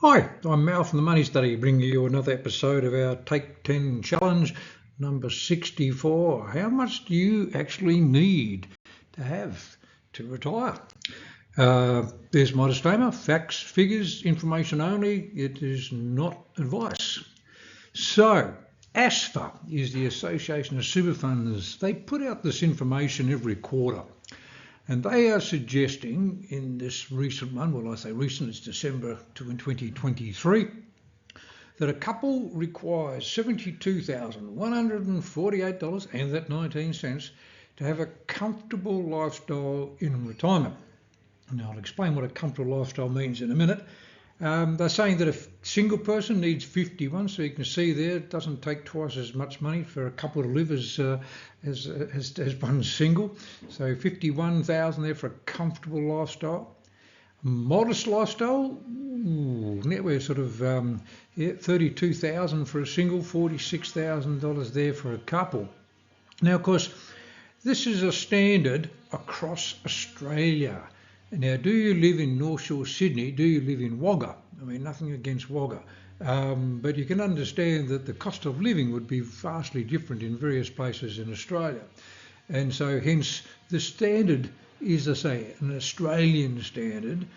Hi, I'm Mal from the Money Study, bringing you another episode of our Take 10 Challenge, number 64. How much do you actually need to have to retire? There's my disclaimer: facts, figures, information only. It is not advice. So, ASFA is the Association of Super Funders. They put out this information every quarter. And they are suggesting in this recent one, well, I say recent, it's December 2023, that a couple requires $72,148 and that 19 cents to have a comfortable lifestyle in retirement. Now, I'll explain what a comfortable lifestyle means in a minute. They're saying that a single person needs 51, so you can see there it doesn't take twice as much money for a couple to live as one single. So 51,000 there for a comfortable lifestyle. Modest lifestyle, net we're sort of 32,000 for a single, $46,000 there for a couple. Now, of course, this is a standard across Australia. Now, do you live in North Shore, Sydney? Do you live in Wagga? I mean, nothing against Wagga. But you can understand that the cost of living would be vastly different in various places in Australia. And so hence the standard is, I say, an Australian standard,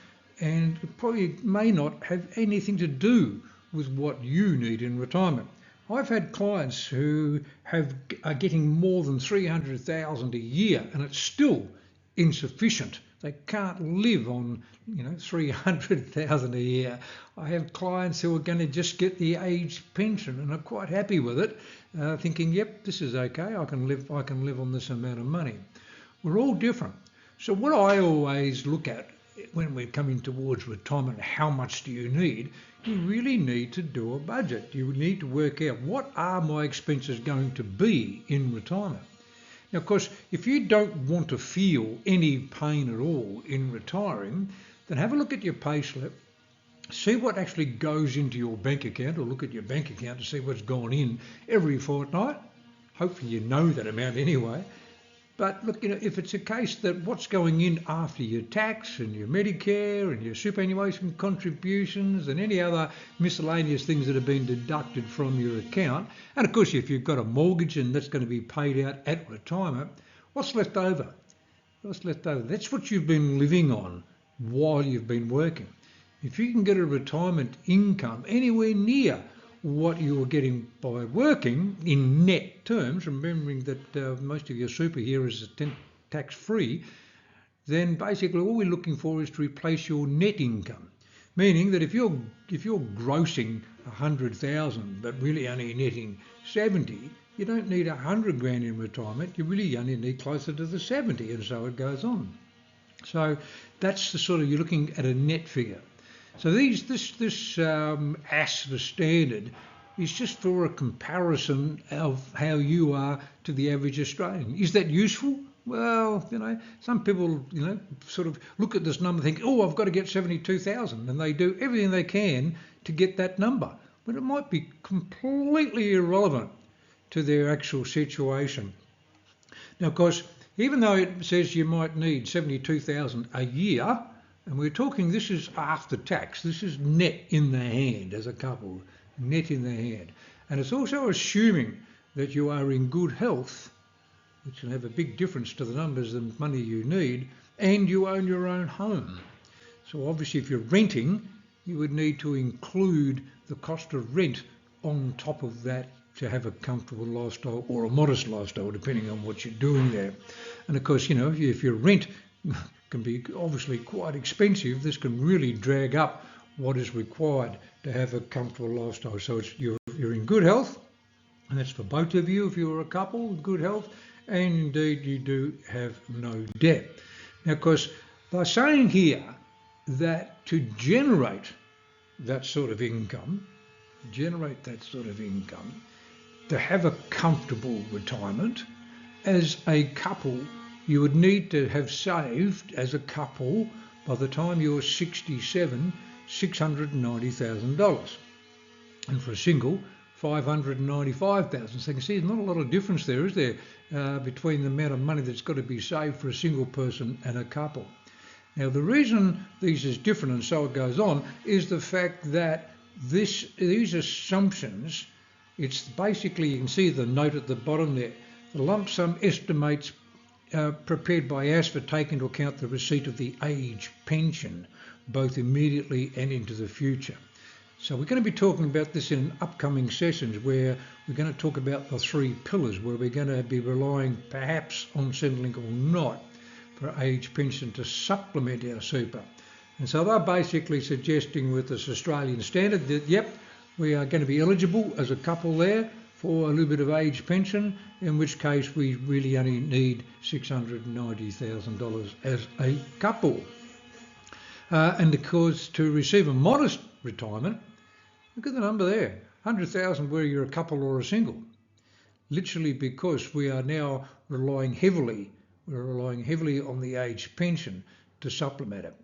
and it probably may not have anything to do with what you need in retirement. I've had clients who are getting more than 300,000 a year, and it's still insufficient. They can't live on, 300,000 a year. I have clients who are going to just get the age pension and are quite happy with it, thinking, yep, this is okay. I can live on this amount of money. We're all different. So what I always look at when we're coming towards retirement, how much do you need? You really need to do a budget. You need to work out, what are my expenses going to be in retirement? Now, of course, if you don't want to feel any pain at all in retiring, then have a look at your payslip, see what actually goes into your bank account, or look at your bank account to see what's gone in every fortnight. Hopefully you know that amount anyway. But look, if it's a case that what's going in after your tax and your Medicare and your superannuation contributions and any other miscellaneous things that have been deducted from your account, and of course if you've got a mortgage and that's going to be paid out at retirement, what's left over? What's left over? That's what you've been living on while you've been working. If you can get a retirement income anywhere near what you're getting by working in net terms, remembering that most of your super here is tax-free, then basically all we're looking for is to replace your net income. Meaning that if you're grossing 100,000 but really only netting 70, you don't need 100 grand in retirement. You really only need closer to the 70, and so it goes on. So that's the sort of, you're looking at a net figure. So this ASFA standard is just for a comparison of how you are to the average Australian. Is that useful? Well, some people, sort of look at this number and think, oh, I've got to get 72,000, and they do everything they can to get that number. But it might be completely irrelevant to their actual situation. Now, of course, even though it says you might need 72,000 a year, and we're talking, this is after tax, this is net in the hand as a couple, net in the hand. And it's also assuming that you are in good health, which can have a big difference to the numbers and money you need, and you own your own home. So obviously if you're renting, you would need to include the cost of rent on top of that to have a comfortable lifestyle, or a modest lifestyle, depending on what you're doing there. And of course, if your rent can be obviously quite expensive, this can really drag up what is required to have a comfortable lifestyle. So you're in good health, and that's for both of you if you're a couple, good health, and indeed you do have no debt. Now, of course, they're saying here that to generate that sort of income, to have a comfortable retirement, as a couple, you would need to have saved as a couple by the time you're 67, $690,000. And for a single, $595,000. So you can see there's not a lot of difference there, is there, between the amount of money that's got to be saved for a single person and a couple. Now, the reason these is different and so it goes on is the fact that these assumptions, it's basically, you can see the note at the bottom there, the lump sum estimates prepared by ASFA take into account the receipt of the age pension, both immediately and into the future. So we're going to be talking about this in upcoming sessions where we're going to talk about the three pillars, where we're going to be relying perhaps on Centrelink or not for age pension to supplement our super. And so they're basically suggesting with this Australian standard that, yep, we are going to be eligible as a couple there for a little bit of age pension, in which case we really only need $690,000 as a couple. And of course, to receive a modest retirement, look at the number there, 100,000 whether you're a couple or a single. Literally because we are now relying heavily on the age pension to supplement it.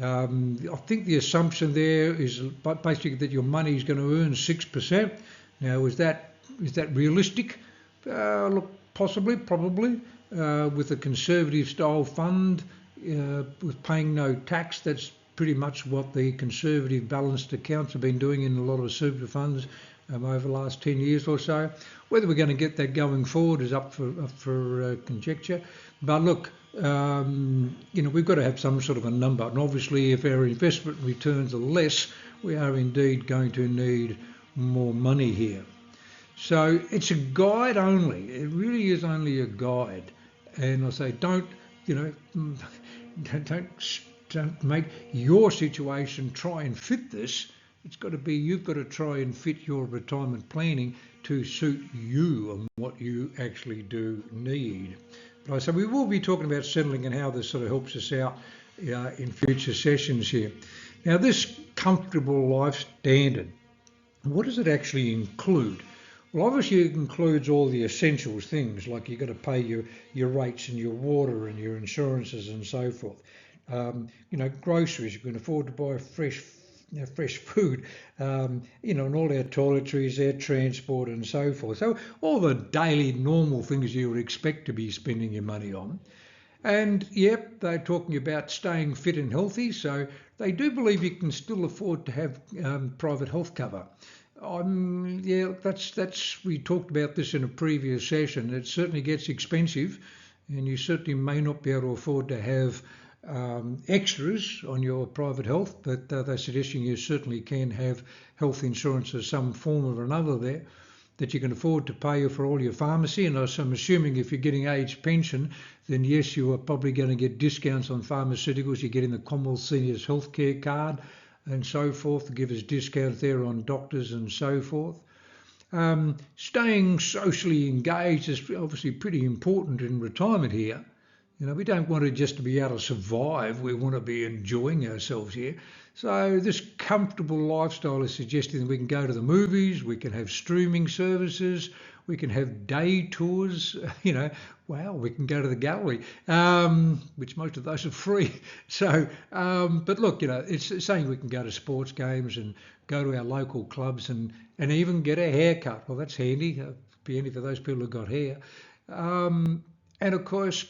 I think the assumption there is basically that your money is going to earn 6%. Now, is that realistic? Look, possibly, probably, with a conservative style fund, with paying no tax. That's pretty much what the conservative balanced accounts have been doing in a lot of super funds over the last 10 years or so. Whether we're going to get that going forward is up for conjecture. But look, we've got to have some sort of a number. And obviously, if our investment returns are less, we are indeed going to need more money here. So it's a guide only. It really is only a guide. And I say, don't make your situation try and fit this. It's got to be, you've got to try and fit your retirement planning to suit you and what you actually do need. But so we will be talking about Centrelink and how this sort of helps us out in future sessions here. Now, this comfortable life standard, what does it actually include? Well, obviously it includes all the essentials things, like you've got to pay your rates and your water and your insurances and so forth. Groceries, you can afford to buy fresh food, and all our toiletries, our transport and so forth. So all the daily normal things you would expect to be spending your money on. And yep, they're talking about staying fit and healthy. So they do believe you can still afford to have private health cover. That's we talked about this in a previous session. It certainly gets expensive, and you certainly may not be able to afford to have extras on your private health, but they're suggesting you certainly can have health insurance of some form or another there, that you can afford to pay for all your pharmacy. And so I'm assuming if you're getting age pension, then yes, you are probably going to get discounts on pharmaceuticals. You're getting the Commonwealth Seniors Healthcare Card and so forth to give us discounts there on doctors and so forth. Staying socially engaged is obviously pretty important in retirement here. We don't want to just to be able to survive. We want to be enjoying ourselves here. So this comfortable lifestyle is suggesting that we can go to the movies, we can have streaming services, we can have day tours, we can go to the gallery, which most of those are free. So, but look, it's saying we can go to sports games and go to our local clubs and even get a haircut. Well, that's handy. It'd be handy for those people who've got hair. And of course,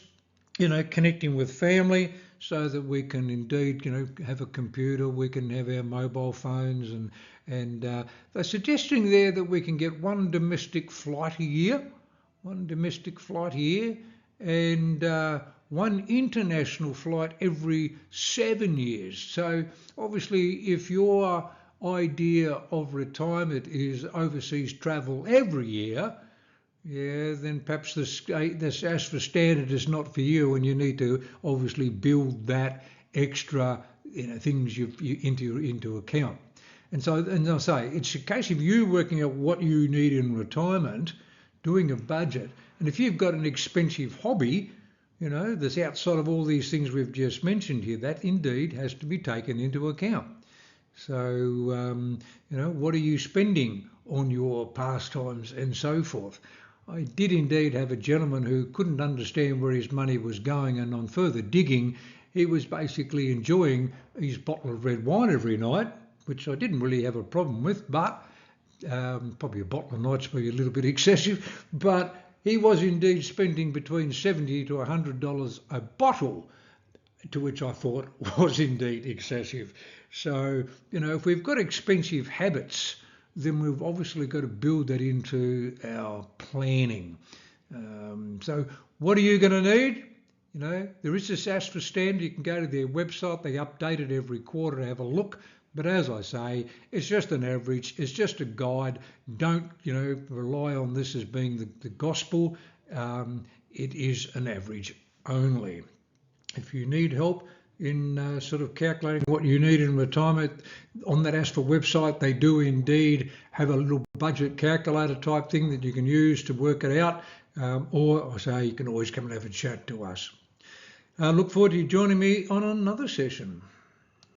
connecting with family so that we can indeed, have a computer, we can have our mobile phones and they're suggesting there that we can get one domestic flight a year and one international flight every 7 years. So obviously if your idea of retirement is overseas travel every year, then perhaps this ASFA standard is not for you, and you need to obviously build that extra things into account. And so, and I say, it's a case of you working out what you need in retirement, doing a budget, and if you've got an expensive hobby, that's outside of all these things we've just mentioned here, that indeed has to be taken into account. So, what are you spending on your pastimes and so forth? I did indeed have a gentleman who couldn't understand where his money was going, and on further digging, he was basically enjoying his bottle of red wine every night, which I didn't really have a problem with, but probably a bottle a night's maybe a little bit excessive, but he was indeed spending between $70 to $100 a bottle to which I thought was indeed excessive. So, if we've got expensive habits, then we've obviously got to build that into our planning. So what are you going to need? There is this ASFA standard. You can go to their website. They update it every quarter to have a look. But as I say, it's just an average. It's just a guide. Don't, rely on this as being the gospel. It is an average only. If you need help in sort of calculating what you need in retirement, on that ASFA website, they do indeed have a little budget calculator type thing that you can use to work it out. Or I say you can always come and have a chat to us. Look forward to you joining me on another session.